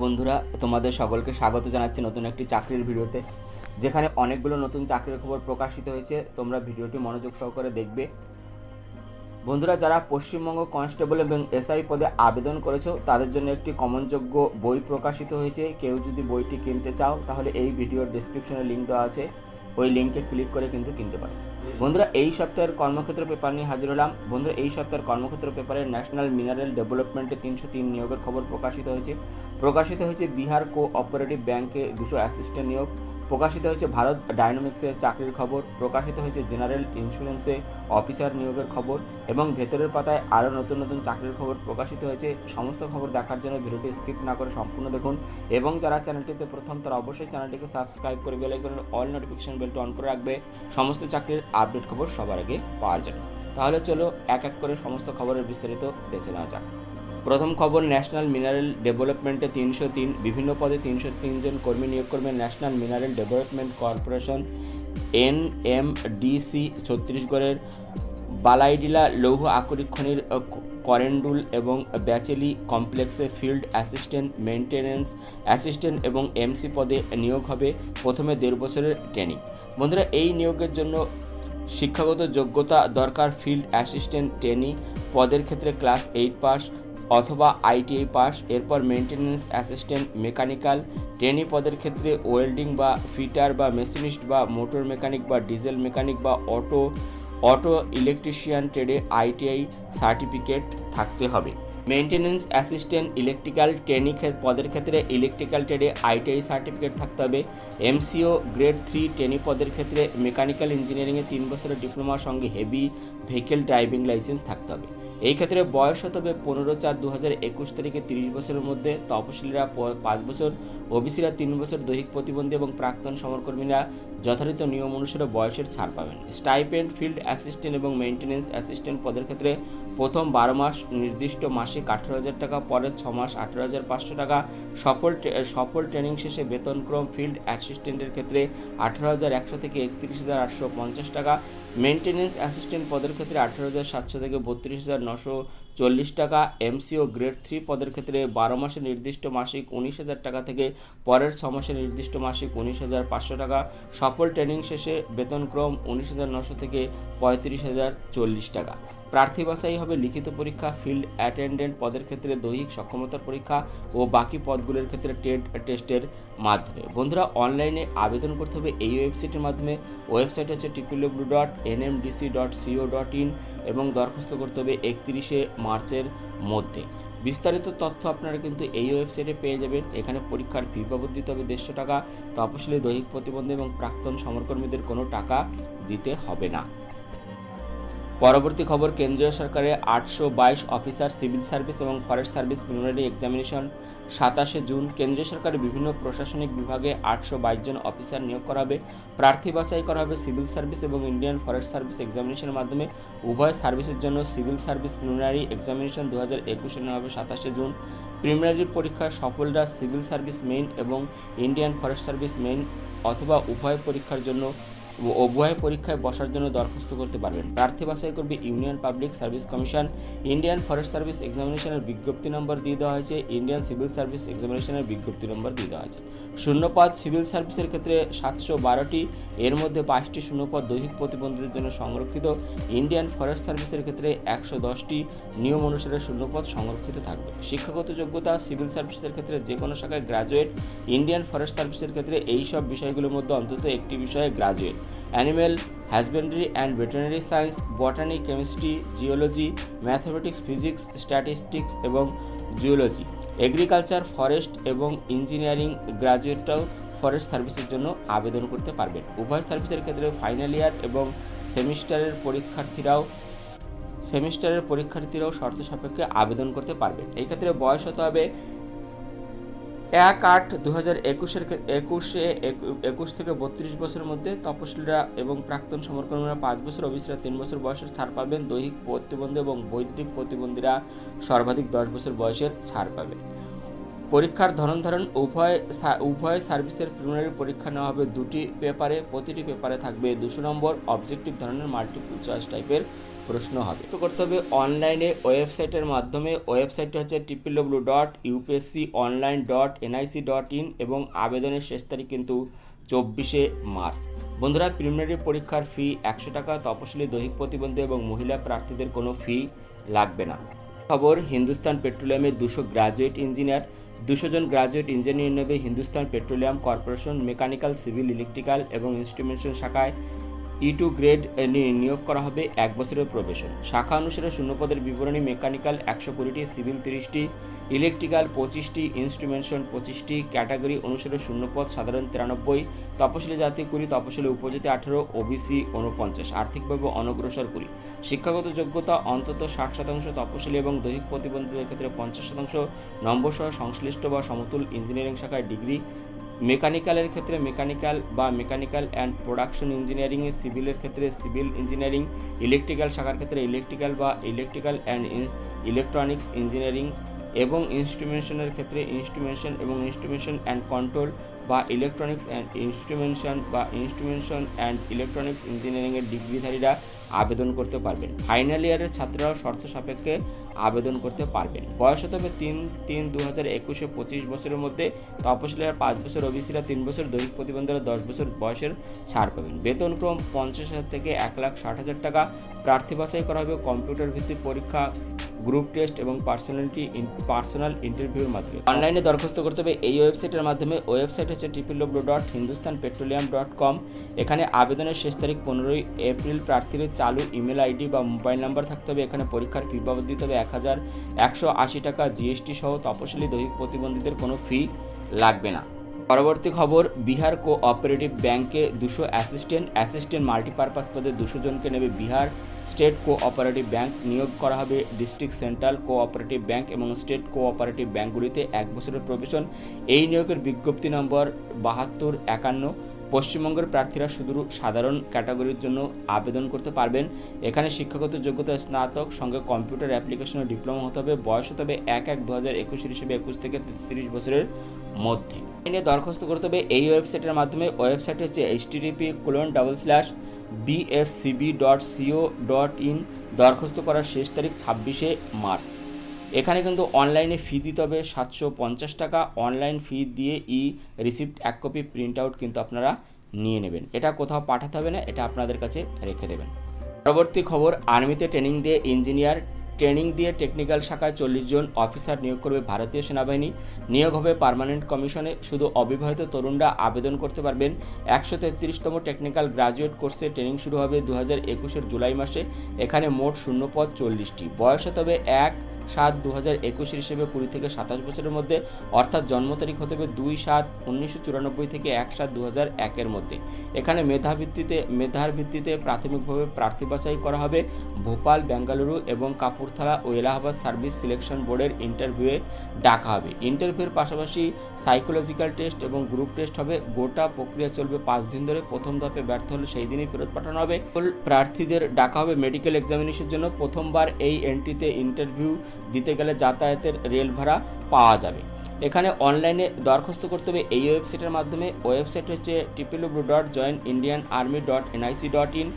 বন্ধুরা, তোমাদের সকলকে স্বাগত জানাচ্ছি নতুন একটি চাকরির ভিডিওতে, যেখানে অনেকগুলো নতুন চাকরির খবর প্রকাশিত হয়েছে। তোমরা ভিডিওটি মনোযোগ সহকারে দেখবে। বন্ধুরা, যারা পশ্চিমবঙ্গ কনস্টেবল এবং এসআই পদে আবেদন করেছো তাদের জন্য একটি কমনযোগ্য বই প্রকাশিত হয়েছে। কেউ যদি বইটি কিনতে চাও তাহলে এই ভিডিওর ডেসক্রিপশনে লিঙ্ক দেওয়া আছে, ওই লিঙ্কে ক্লিক করে কিন্তু কিনতে পারো। বন্ধুরা, এই সপ্তাহের কর্মক্ষেত্র পেপার নিয়ে হাজির হলাম। বন্ধুরা, এই সপ্তাহের কর্মক্ষেত্র পেপারে ন্যাশনাল মিনারেল ডেভেলপমেন্টে 303 নিয়োগের খবর প্রকাশিত হয়েছে বিহার কোঅপারেটিভ ব্যাংকে 200 অ্যাসিস্ট্যান্ট নিয়োগ, প্রকাশিত হয়েছে ভারত ডায়নামিক্সের চাকরির খবর, প্রকাশিত হয়েছে জেনারেল ইন্স্যুরেন্সে অফিসার নিয়োগের খবর এবং ভেতরের পাতায় আরও নতুন নতুন চাকরির খবর প্রকাশিত হয়েছে। সমস্ত খবর দেখার জন্য ভিডিওটি স্কিপ না করে সম্পূর্ণ দেখুন এবং যারা চ্যানেলটিতে প্রথম তারা অবশ্যই চ্যানেলটিকে সাবস্ক্রাইব করে বেল আইকনের অল নোটিফিকেশন বেলটি অন করে রাখবে সমস্ত চাকরির আপডেট খবর সবার আগে পাওয়ার জন্য। তাহলে চলো এক এক করে সমস্ত খবরের বিস্তারিত দেখে নেওয়া যাক। প্রথম খবর, ন্যাশনাল মিনারেল ডেভেলপমেন্টে 303 বিভিন্ন পদে 303 জন কর্মী নিয়োগ করবে national mineral development corporation NMDC ছত্তিশগড়ের বালাইডিলা লৌহ আকরিক খনির করেন্ডুল এবং ব্যাচেলি কমপ্লেক্সে ফিল্ড অ্যাসিস্ট্যান্ট, মেনটেন্যান্স অ্যাসিস্ট্যান্ট এবং MC পদে নিয়োগ হবে। প্রথমে 1.5 বছরের ট্রেনিং। বন্ধুরা, এই নিয়োগের জন্য শিক্ষাগত যোগ্যতা দরকার। ফিল্ড অ্যাসিস্ট্যান্ট ট্রেনি পদের ক্ষেত্রে ক্লাস 8 পাস অথবা ITI পাস। এরপর মেনটেন্যান্স অ্যাসিস্ট্যান্ট মেকানিক্যাল ট্রেনি পদের ক্ষেত্রে ওয়েল্ডিং বা ফিটার বা মেশিনিস্ট বা মোটর মেকানিক বা ডিজেল মেকানিক বা অটো ইলেকট্রিশিয়ান ট্রেডে ITI সার্টিফিকেট থাকতে হবে। মেনটেন্যান্স অ্যাসিস্ট্যান্ট ইলেকট্রিক্যাল ট্রেনি পদের ক্ষেত্রে ইলেকট্রিক্যাল ট্রেডে ITI সার্টিফিকেট থাকতে হবে। MCO গ্রেড 3 ট্রেনি পদের ক্ষেত্রে মেকানিক্যাল ইঞ্জিনিয়ারিংয়ে 3 বছরের ডিপ্লোমার সঙ্গে হেভি ভেহিকেল ড্রাইভিং লাইসেন্স থাকতে হবে। এই ক্ষেত্রে বয়স হতে হবে 15/4/2021 তারিখে 30 বছরের মধ্যে। তপশিলীরা 5 বছর, OBCরা 3 বছর, দৈহিক প্রতিবন্ধী এবং প্রাক্তন সমরকর্মীরা যথারীত নিয়ম অনুসারে বয়সের ছাড় পাবেন। স্টাইপেন্ড ফিল্ড অ্যাসিস্ট্যান্ট এবং মেনটেন্যান্স অ্যাসিস্ট্যান্ট পদের ক্ষেত্রে প্রথম 12 মাস নির্দিষ্ট মাসিক 18,000 টাকা, পরের 6 মাস 18,500 টাকা। সফল ট্রেনিং শেষে বেতনক্রম ফিল্ড অ্যাসিস্ট্যান্টের ক্ষেত্রে 18,100 থেকে 31,850 টাকা। মেনটেন্যান্স অ্যাসিস্ট্যান্ট পদের ক্ষেত্রে 18,700 থেকে 32,940 টাকা। MCO গ্রেড 3 পদের ক্ষেত্রে 12 মাসের নির্দিষ্ট মাসিক 19,000 টাকা থেকে পরের 6 মাসের নির্দিষ্ট মাসিক 19,500 টাকা। সফল ট্রেনিং শেষে বেতনক্রম 19,900 থেকে 35,040 টাকা। প্রার্থী বাছাই হবে লিখিত পরীক্ষা। ফিল্ড অ্যাটেন্ডেন্ট পদের ক্ষেত্রে দৈহিক সক্ষমতার পরীক্ষা ও বাকি পদগুলোর ক্ষেত্রে টেস্টের মাধ্যমে। বন্ধুরা, অনলাইনে আবেদন করতে হবে এই ওয়েবসাইটের মাধ্যমে। ওয়েবসাইট হচ্ছে www.nmdc.co.in এবং দরখাস্ত করতে হবে 31শে মার্চের মধ্যে। বিস্তারিত তথ্য আপনারা কিন্তু এই ওয়েবসাইটে পেয়ে যাবেন। এখানে পরীক্ষার ফি বাবদ দিতে হবে 150 টাকা। তপশিলি, দৈহিক প্রতিবন্ধী এবং প্রাক্তন সমরকর্মীদের কোনো টাকা দিতে হবে না। পরবর্তী খবর, কেন্দ্রীয় সরকারের 822 অফিসার সিভিল সার্ভিস এবং ফরেস্ট সার্ভিস প্রিলিমিনারি এক্সামিনেশন 27শে জুন। কেন্দ্রীয় সরকারের বিভিন্ন প্রশাসনিক বিভাগে 822 জন অফিসার নিয়োগ করা হবে। প্রার্থী বাছাই করা হবে সিভিল সার্ভিস এবং ইন্ডিয়ান ফরেস্ট সার্ভিস এক্সামিনেশনের মাধ্যমে। উভয় সার্ভিসের জন্য সিভিল সার্ভিস প্রিলিমিনারি এক্সামিনেশন 2021 নেওয়া হবে 27শে জুন। প্রিলিমিনারি পরীক্ষায় সফলরা সিভিল সার্ভিস মেইন এবং ইন্ডিয়ান ফরেস্ট সার্ভিস মেইন অথবা উভয় পরীক্ষায় বসার জন্য দরখাস্ত করতে পারবেন। প্রার্থী বাছাই করবে union public service commission. Indian forest service এক্সামিনেশনের বিজ্ঞপ্তি নম্বর দিয়ে দেওয়া হয়েছে। ইন্ডিয়ান সিভিল সার্ভিস এক্সামিনেশনের বিজ্ঞপ্তি নম্বর দিয়ে দেওয়া হয়েছে। শূন্যপদ সিভিল সার্ভিসের ক্ষেত্রে 712টি, এর মধ্যে 22টি শূন্যপদ দৈহিক প্রতিবন্ধীদের জন্য সংরক্ষিত। ইন্ডিয়ান ফরেস্ট সার্ভিসের ক্ষেত্রে 110টি, নিয়ম অনুসারে শূন্যপদ সংরক্ষিত থাকবে। শিক্ষাগত যোগ্যতা সিভিল সার্ভিসের ক্ষেত্রে যে কোনো শাখায় গ্রাজুয়েট। ইন্ডিয়ান ফরেস্ট সার্ভিসের ক্ষেত্রে এই সব বিষয়গুলোর মধ্যে অন্তত একটি বিষয়ে graduate. Animal husbandry and veterinary science, বটানি, chemistry, geology, mathematics, physics, statistics এবং জুওলজি। এগ্রিকালচার, ফরেস্ট এবং ইঞ্জিনিয়ারিং গ্রাজুয়েটরাও ফরেস্ট সার্ভিসের জন্য আবেদন করতে পারবেন। উভয় সার্ভিসের ক্ষেত্রে ফাইনাল ইয়ার এবং সেমিস্টারের পরীক্ষার্থীরাও শর্ত সাপেক্ষে আবেদন করতে পারবেন। এই ক্ষেত্রে বয়স হতে হবে 1/8/2021 থেকে 32 বছরের মধ্যে। তপশিলীরা এবং প্রাক্তন সমরকর্মীরা 5 বছর, OBCরা 3 বছর বয়সের ছাড় পাবেন। দৈহিক প্রতিবন্ধী এবং বৈদিক প্রতিবন্ধীরা সর্বাধিক 10 বছর বয়সের ছাড় পাবে। পরীক্ষার ধরন উভয় সার্ভিসের প্রিলিমিনারি পরীক্ষা নেওয়া হবে 2টি পেপারে। প্রতিটি পেপারে থাকবে 200 নম্বর অবজেক্টিভ ধরনের মাল্টিপল চয়েস টাইপের প্রশ্ন হবে। তো করতে হবে অনলাইনে ওয়েবসাইটের মাধ্যমে। ওয়েবসাইটটি হচ্ছে www.upsconline.nic.in এবং আবেদনের শেষ তারিখ কিন্তু 24শে মার্চ। বন্ধুরা, প্রিলিমিনারি পরীক্ষার ফি 100 টাকা। তপশিলি, দৈহিক প্রতিবন্ধী এবং মহিলা প্রার্থীদের কোনো ফি লাগবে না। খবর, হিন্দুস্তান পেট্রোলিয়ামে 200 গ্রাজুয়েট ইঞ্জিনিয়ার, 200 জন গ্রাজুয়েট ইঞ্জিনিয়ার নেবে Hindustan petroleum corporation. Mechanical, civil, electrical এবং ইনস্ট্রুমেন্টেশন শাখায় E2 গ্রেড নিয়োগ করা হবে, 1 বছরের প্রবেশন। শাখা অনুসারে শূন্যপদের বিবরণী: মেকানিক্যাল 120টি, সিভিল 30টি, ইলেকট্রিক্যাল 25টি, ইনস্ট্রুমেন্টেশন 25টি। ক্যাটাগরি অনুসারে শূন্যপদ সাধারণ 93, তপশিলি জাতি 20, তপশিলি উপজাতি 18, ওবিসি 49, আর্থিকভাবে অনগ্রসর 20। শিক্ষাগত যোগ্যতা অন্তত 60%, তপশিলি এবং দৈহিক প্রতিবন্ধীদের ক্ষেত্রে 50%, নম্বর সহ সংশ্লিষ্ট বা সমতুল ইঞ্জিনিয়ারিং শাখায় ডিগ্রি। মেকানিক্যালের ক্ষেত্রে মেকানিক্যাল বা মেকানিক্যাল অ্যান্ড প্রোডাকশন ইঞ্জিনিয়ারিংয়ে, সিভিলের ক্ষেত্রে সিভিল ইঞ্জিনিয়ারিং, ইলেকট্রিক্যাল শাখার ক্ষেত্রে ইলেকট্রিক্যাল বা ইলেকট্রিক্যাল অ্যান্ড ইলেকট্রনিক্স ইঞ্জিনিয়ারিং এবং ইনস্ট্রুমেন্টেশনের ক্ষেত্রে ইনস্ট্রুমেন্টেশন এবং ইনস্ট্রুমেন্টেশন অ্যান্ড কন্ট্রোল বা ইলেকট্রনিক্স অ্যান্ড ইনস্ট্রুমেন্টেশন বা ইনস্ট্রুমেন্টেশন অ্যান্ড ইলেকট্রনিক্স ইঞ্জিনিয়ারিংয়ের ডিগ্রিধারীরা আবেদন করতে পারবেন। ফাইনাল ইয়ারের ছাত্ররাও শর্ত সাপেক্ষে আবেদন করতে পারবেন। বয়স হতে হবে 3/3/2021 25 বছরের মধ্যে, তপশিলীরা 5 বছর, ওবিসিরা 3 বছর, দৈহিক প্রতিবন্ধীরা 10 বছর বয়সের ছাড় পাবেন। বেতনক্রম 50,000 থেকে 1,60,000 টাকা। প্রার্থী বাছাই করা হবে কম্পিউটার ভিত্তিক পরীক্ষা, গ্রুপ টেস্ট এবং পার্সোনাল ইন্টারভিউর মাধ্যমে। অনলাইনে দরখাস্ত করতে হবে এই ওয়েবসাইটের মাধ্যমে। ওয়েবসাইট হচ্ছে www.hindustanpetroleum.com। এখানে আবেদনের শেষ তারিখ 15ই এপ্রিল। প্রার্থীর চালু ইমেল আইডি বা মোবাইল নাম্বার থাকতে হবে। এখানে পরীক্ষার ফি বাবদ দিতে হবে 1,180 টাকা জিএসটি সহ। তপশিলি, দৈহিক প্রতিবন্ধীদের কোনো ফি লাগবে না। পরবর্তী খবর, বিহার কোঅপারেটিভ ব্যাংকে 200 অ্যাসিস্ট্যান্ট মাল্টিপারপাস পদে 200 জনকে নেবে বিহার স্টেট কোঅপারেটিভ ব্যাংক। নিয়োগ করা হবে ডিস্ট্রিক্ট সেন্ট্রাল কোঅপারেটিভ ব্যাংক এবং স্টেট কোঅপারেটিভ ব্যাংকগুলিতে, 1 বছরের প্রবেশন। এই নিয়োগের বিজ্ঞপ্তি নম্বর 7251। পশ্চিমবঙ্গের প্রার্থীরা শুধু সাধারণ ক্যাটাগরির জন্য আবেদন করতে পারবেন। এখানে শিক্ষাগত যোগ্যতা স্নাতক, সঙ্গে কম্পিউটার অ্যাপ্লিকেশনে ডিপ্লোমা হতে হবে। বয়স হতে হবে 1/1/2021 হিসেবে 21 থেকে 33 বছরের মধ্যে। এনে দরখাস্ত করতে হবে এই ওয়েবসাইটের মাধ্যমে। ওয়েবসাইট হচ্ছে http://bscb.co.in। দরখাস্ত করার শেষ তারিখ 26শে মার্চ। এখানে কিন্তু অনলাইনে ফি দিতে হবে 750 টাকা। অনলাইন ফি দিয়ে রিসিপ্ট 1 কপি প্রিন্ট আউট কিন্তু আপনারা নিয়ে নেবেন। এটা কোথাও পাঠাতে হবে না, এটা আপনাদের কাছে রেখে দেবেন। পরবর্তী খবর, আর্মিতে ট্রেনিং দিয়ে ইঞ্জিনিয়ার, ট্রেনিং দিয়ে টেকনিক্যাল শাখায় 40 জন অফিসার নিয়োগ করবে ভারতীয় সেনাবাহিনী। নিয়োগ হবে পার্মানেন্ট কমিশনে। শুধু অবিবাহিত তরুণরা আবেদন করতে পারবেন। 133তম টেকনিক্যাল গ্রাজুয়েট কোর্সে ট্রেনিং শুরু হবে 2021 জুলাই মাসে। এখানে মোট শূন্যপদ 40টি। বয়স হতে হবে 1/7/2021 হিসেবে 20 থেকে 27 বছরের মধ্যে, অর্থাৎ জন্ম তারিখ হতে হবে 2/7/1994 থেকে 1/7/2001 মধ্যে। এখানে মেধার ভিত্তিতে প্রাথমিকভাবে প্রার্থী বাছাই করা হবে। ভোপাল, বেঙ্গালুরু এবং কাপুরথালা ও এলাহাবাদ সার্ভিস সিলেকশন বোর্ডের ইন্টারভিউয়ে ডাকা হবে। ইন্টারভিউর পাশাপাশি সাইকোলজিক্যাল টেস্ট এবং গ্রুপ টেস্ট হবে। গোটা প্রক্রিয়া চলবে 5 দিন ধরে। প্রথম ধাপে ব্যর্থ হলে সেই দিনই ফেরত পাঠানো হবে। প্রার্থীদের ডাকা হবে মেডিকেল এক্সামিনেশনের জন্য। প্রথমবার এই এন্ট্রিতে ইন্টারভিউ দিতে গেলে যাতায়াতের রেল ভাড়া পাওয়া যাবে। এখানে অনলাইনে দরখাস্ত করতে হবে এই ওয়েবসাইটের মাধ্যমে। ওয়েবসাইট হচ্ছে www.joinIndianArmy.nic.in।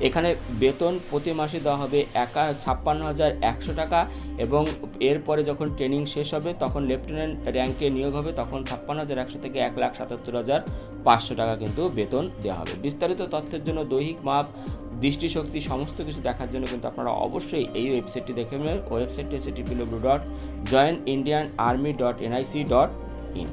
এখানে বেতন প্রতি মাসে দেওয়া হবে 56,100 টাকা এবং এরপরে যখন ট্রেনিং শেষ হবে তখন লেফটেন্যান্ট র্যাঙ্কে নিয়োগ হবে, তখন 56,100 থেকে 1,77,500 টাকা কিন্তু বেতন দেওয়া হবে। বিস্তারিত তথ্যের জন্য দৈহিক মাপ, দৃষ্টিশক্তি সমস্ত কিছু দেখার জন্য কিন্তু আপনারা অবশ্যই এই ওয়েবসাইটটি দেখে নেবেন। ওয়েবসাইটটি হচ্ছে www.joinindianarmy.nic.in।